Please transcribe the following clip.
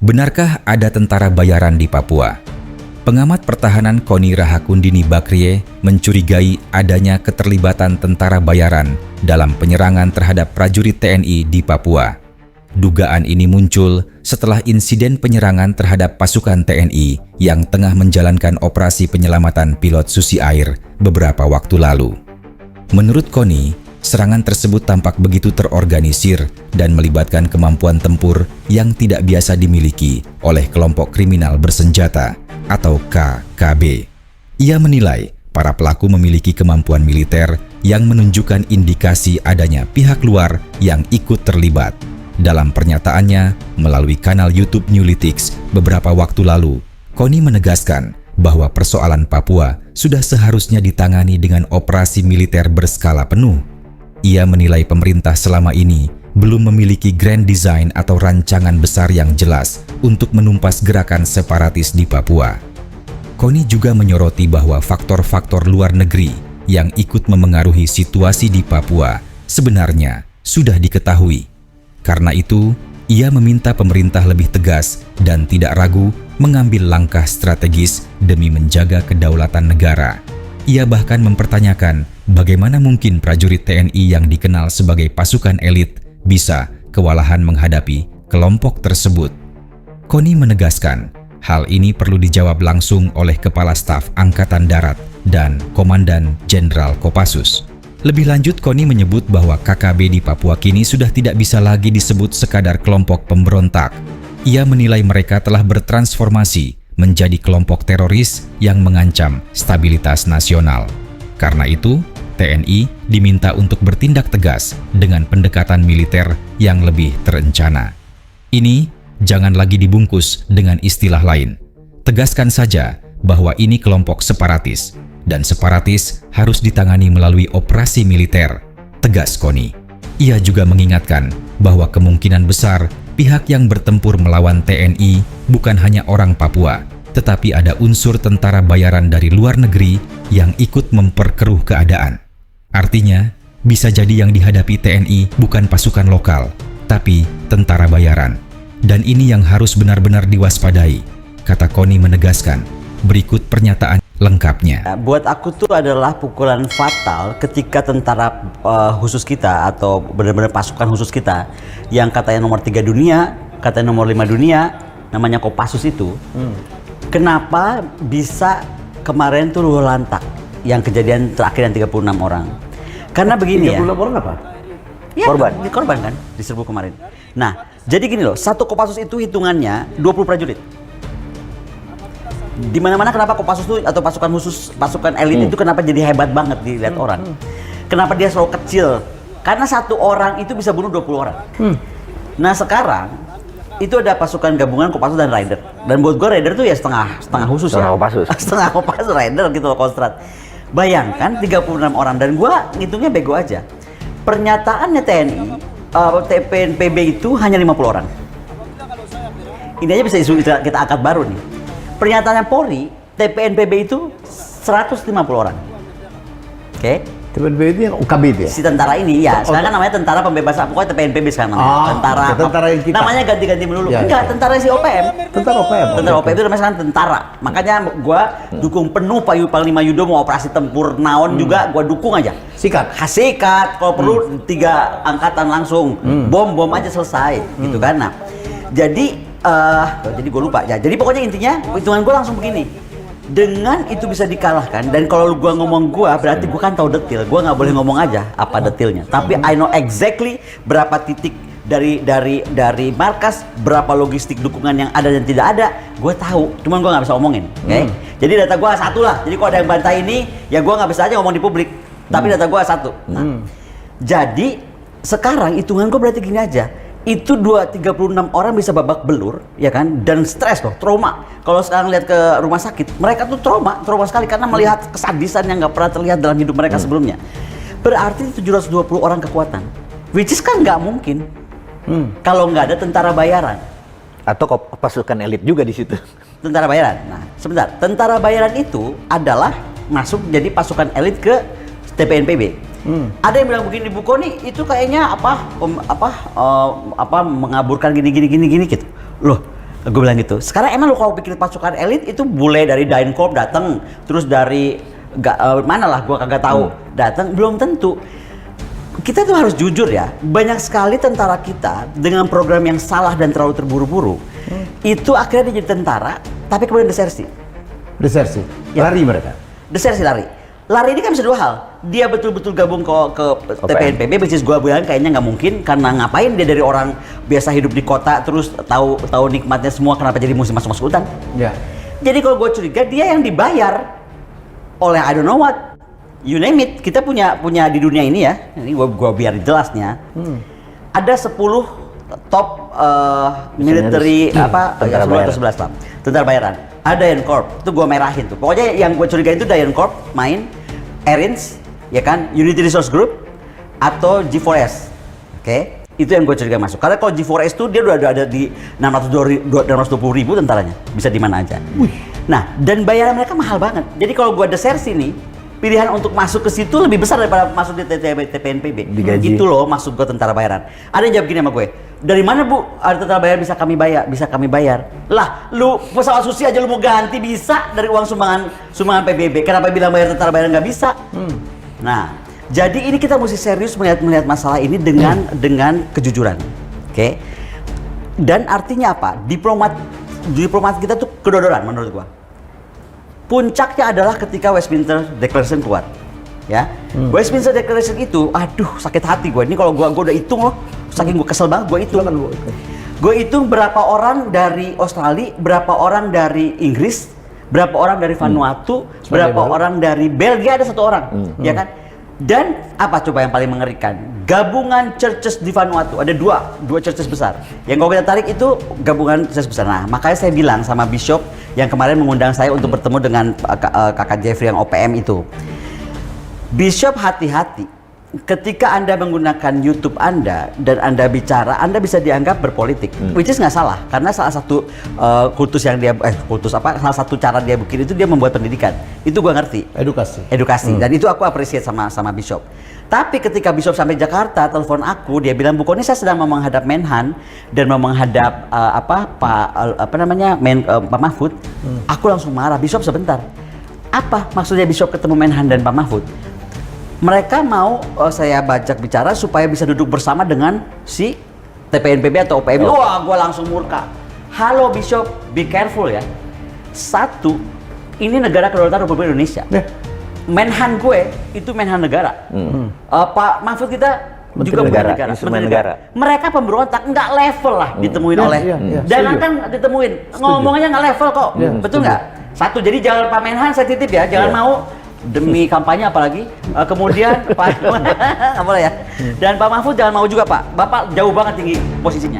Benarkah ada tentara bayaran di Papua? Pengamat pertahanan Koni Rahakundini Bakrie mencurigai adanya keterlibatan tentara bayaran dalam penyerangan terhadap prajurit TNI di Papua. Dugaan ini muncul setelah insiden penyerangan terhadap pasukan TNI yang tengah menjalankan operasi penyelamatan pilot Susi Air beberapa waktu lalu. Menurut Koni, serangan tersebut tampak begitu terorganisir dan melibatkan kemampuan tempur yang tidak biasa dimiliki oleh kelompok kriminal bersenjata atau KKB. Ia menilai para pelaku memiliki kemampuan militer yang menunjukkan indikasi adanya pihak luar yang ikut terlibat. Dalam pernyataannya melalui kanal YouTube Newlytics beberapa waktu lalu, Koni menegaskan bahwa persoalan Papua sudah seharusnya ditangani dengan operasi militer berskala penuh. Ia menilai pemerintah selama ini belum memiliki grand design atau rancangan besar yang jelas untuk menumpas gerakan separatis di Papua. Koni juga menyoroti bahwa faktor-faktor luar negeri yang ikut memengaruhi situasi di Papua sebenarnya sudah diketahui. Karena itu, ia meminta pemerintah lebih tegas dan tidak ragu mengambil langkah strategis demi menjaga kedaulatan negara. Ia bahkan mempertanyakan bagaimana mungkin prajurit TNI yang dikenal sebagai pasukan elit bisa kewalahan menghadapi kelompok tersebut. Koni menegaskan, hal ini perlu dijawab langsung oleh Kepala Staf Angkatan Darat dan Komandan Jenderal Kopassus. Lebih lanjut, Koni menyebut bahwa KKB di Papua kini sudah tidak bisa lagi disebut sekadar kelompok pemberontak. Ia menilai mereka telah bertransformasi menjadi kelompok teroris yang mengancam stabilitas nasional. Karena itu, TNI diminta untuk bertindak tegas dengan pendekatan militer yang lebih terencana. Ini jangan lagi dibungkus dengan istilah lain. Tegaskan saja bahwa ini kelompok separatis, dan separatis harus ditangani melalui operasi militer, tegas Koni. Ia juga mengingatkan bahwa kemungkinan besar pihak yang bertempur melawan TNI bukan hanya orang Papua, tetapi ada unsur tentara bayaran dari luar negeri yang ikut memperkeruh keadaan. Artinya, bisa jadi yang dihadapi TNI bukan pasukan lokal, tapi tentara bayaran. Dan ini yang harus benar-benar diwaspadai, kata Koni menegaskan. Berikut pernyataan lengkapnya. Buat aku tuh adalah pukulan fatal ketika tentara khusus kita atau benar-benar pasukan khusus kita yang katanya nomor 3 dunia, katanya nomor 5 dunia, namanya Kopassus itu. Kenapa bisa kemarin tuh luluh lantak yang kejadian terakhir yang 36 orang? Karena begini 36 orang apa? Ya, korban kan diserbu kemarin. Nah, jadi gini loh, satu Kopassus itu hitungannya 20 prajurit. Di mana-mana kenapa Kopassus itu atau pasukan khusus, pasukan elit itu kenapa jadi hebat banget dilihat orang? Kenapa dia selalu kecil? Karena satu orang itu bisa bunuh 20 orang. Nah sekarang itu ada pasukan gabungan Kopassus dan Rider. Dan buat gue Rider tuh ya setengah khusus ya. Setengah Kopassus Rider gitu loh, Kostrad. Bayangkan 36 orang, dan gue ngitungnya bego aja. Pernyataannya TNI, TPNPB itu hanya 50 orang. Ini aja bisa isu kita angkat baru nih. Pernyataannya Polri, TPNPB itu 150 orang. Oke? TPNPB itu yang UKB itu ya? Si tentara ini ya, sekarang kan namanya Tentara Pembebasan, pokoknya TPNPB sekarang namanya. Tentara yang kita. Namanya ganti-ganti melulu. Ya, enggak, tentara si OPM. Tentara OPM. Tentara OPM itu namanya sekarang tentara. Makanya gua dukung penuh Panglima Yudo mau operasi tempur naon juga gua dukung aja. Sikat. Sikat, kalau perlu 3 angkatan langsung. Bom aja selesai gitu kan. Nah, jadi gue lupa ya. Jadi pokoknya intinya hitungan gue langsung begini. Dengan itu bisa dikalahkan, dan kalau gue ngomong berarti gue kan tahu detail. Gue nggak boleh ngomong aja apa detailnya. Tapi I know exactly berapa titik dari markas, berapa logistik dukungan yang ada dan tidak ada. Gue tahu, cuman gue nggak bisa omongin. Okay? Jadi data gue satu lah. Jadi kalau ada yang bantah ini, ya gue nggak bisa aja ngomong di publik. Tapi data gue satu. Nah, jadi sekarang hitungan gue berarti gini aja. Itu 36 orang bisa babak belur, ya kan? Dan stres loh, trauma. Kalau sekarang lihat ke rumah sakit, mereka tuh trauma sekali karena melihat kesadisan yang nggak pernah terlihat dalam hidup mereka sebelumnya. Berarti 720 orang kekuatan, which is kan nggak mungkin kalau nggak ada tentara bayaran. Atau pasukan elit juga di situ. Tentara bayaran. Nah, sebentar. Tentara bayaran itu adalah masuk jadi pasukan elit ke TPNPB. Ada yang bilang begini, Bu Koni itu kayaknya mengaburkan gini gitu. Loh, Gue bilang gitu. Sekarang emang lu kalau pikir pasukan elit itu bule dari DynCorp datang, terus dari mana lah gue kagak tahu datang, belum tentu. Kita tuh harus jujur ya, banyak sekali tentara kita dengan program yang salah dan terlalu terburu-buru, itu akhirnya dia jadi tentara, tapi kemudian desersi. Desersi. Ya. Lari mereka. Desersi lari. Lari ini kan bisa dua hal. Dia betul-betul gabung ke TPNPB, which is gua bilang kayaknya nggak mungkin, karena ngapain dia dari orang biasa hidup di kota terus tahu nikmatnya semua, kenapa jadi mesti masuk hutan? Ya. Jadi kalau gue curiga dia yang dibayar oleh I don't know what, you name it. Kita punya di dunia ini ya. Ini gua biar jelasnya. Ada 10 top military Tentara bayaran. 11 lah. Tentara bayaran. Ada DynCorp, itu gua merahin tuh. Pokoknya yang gue curiga itu DynCorp main, Airins, ya kan, Unity Resource Group atau G4S. Oke? Itu yang gue curiga masuk. Karena kalau G4S itu dia udah ada di 620.000 tentaranya. Bisa di mana aja. Nah, dan bayaran mereka mahal banget. Jadi kalau gue desersi nih, pilihan untuk masuk ke situ lebih besar daripada masuk di TPNPB. Digaji. Itu loh masuk ke tentara bayaran. Ada yang jawab gini sama gue, dari mana bu ada tentara bayaran bisa kami bayar? Lah, lu pesawat susi aja lu mau ganti bisa dari uang sumbangan PBB. Kenapa bilang bayar tentara bayaran nggak bisa? Nah, jadi ini kita mesti serius melihat masalah ini dengan kejujuran, oke? Dan artinya apa? Diplomat kita tuh kedodoran menurut gua. Puncaknya adalah ketika Westminster Declaration keluar, ya. Westminster Declaration itu, aduh sakit hati gue. Ini kalau gue udah hitung loh, saking gue kesel banget gue hitung. Gue hitung berapa orang dari Australia, berapa orang dari Inggris, berapa orang dari Vanuatu, berapa orang dari Belgia, ada 1 orang, ya kan? Dan apa coba yang paling mengerikan? Gabungan churches di Vanuatu, ada dua churches besar. Yang kalau kita tarik itu gabungan churches besar. Nah, makanya saya bilang sama Bishop yang kemarin mengundang saya untuk bertemu dengan kakak Jeffrey yang OPM itu. Bishop, hati-hati. Ketika Anda menggunakan YouTube Anda dan Anda bicara, Anda bisa dianggap berpolitik, which is nggak salah, karena salah satu salah satu cara dia bikin itu dia membuat pendidikan. Itu gua ngerti. Edukasi. Dan itu aku appreciate sama Bishop. Tapi ketika Bishop sampai Jakarta, telepon aku, dia bilang, "Bu, ini saya sedang mau menghadap Menhan dan mau menghadap Pak Mahfud." Aku langsung marah, "Bishop sebentar. Apa maksudnya Bishop ketemu Menhan dan Pak Mahfud?" Mereka mau saya bajak bicara supaya bisa duduk bersama dengan si TPNPB atau OPM. Wah, gue langsung murka. Halo Bishop, be careful ya. Satu, ini negara kedaulatan Republik Indonesia. Menhan gue itu Menhan negara. Pak Mahfud kita juga negara, negara. instrumen negara. Mereka pemberontak, nggak level lah ditemuin oleh. Dan akan ditemuin. Ngomongnya nggak level kok. Betul nggak? Satu, jadi jangan Pak Menhan saya titip ya, jangan mau demi kampanye apalagi. Kemudian Pak nggak boleh ya. Dan Pak Mahfud jangan mau juga Pak. Bapak jauh banget tinggi posisinya.